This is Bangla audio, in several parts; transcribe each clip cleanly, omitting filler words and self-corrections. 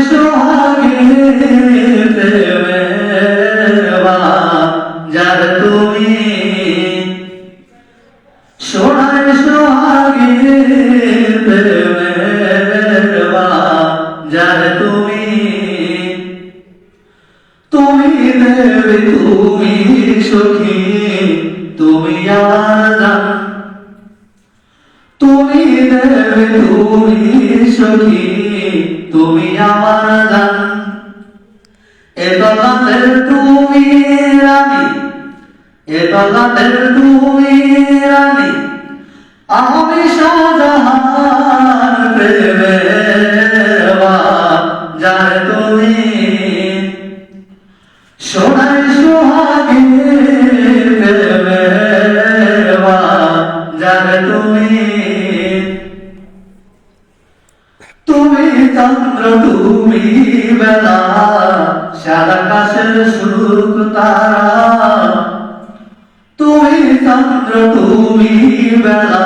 সোহাগে প্রেমের বাজার তুমি, সোনার সোহাগে প্রেমের বাজার তুমি, তুমি দেবী তুমি সখী তুমি আমার জান, তুমি দেবী তুমি সখী তুমি আমার জান। এ দলাতের তুমি রানী, এ দলাতের তুমি রানী, আমি শাহজাহান প্রেমের বাজার তুমি, সোনার সোহাগে প্রেমের বাজার তুমি, তুমি চন্দ্র তুমি বেলা সারা আকাশের সুখ তারা, তুমি চন্দ্র তুমি বেলা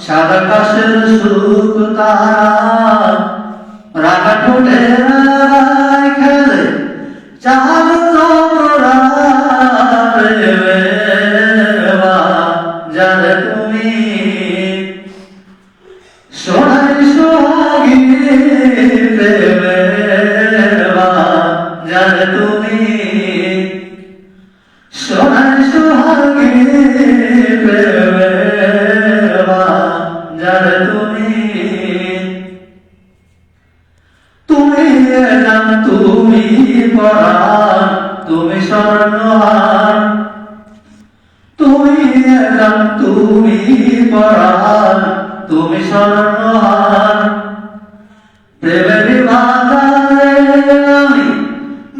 সারা আকাশের সুখ তারা, রাগা ঠোঁটে খেলে চাঁদ চন্দ্রা প্রেমের বাজার তুমি, সোনার সোহাগে প্রেমের বাজার তুমি, সোনার সোহাগে প্রেমের বাজার তুমি, তুমি জান তুমি পরাণ তুমি স্বর্ণহার, তুমি জান তুমি পরাণ তুমি স্বর্ণহার, প্রেমের বাজারে আমি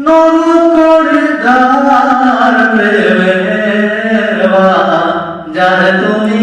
নতুন করে দ্বার প্রেমের বাজার তুমি।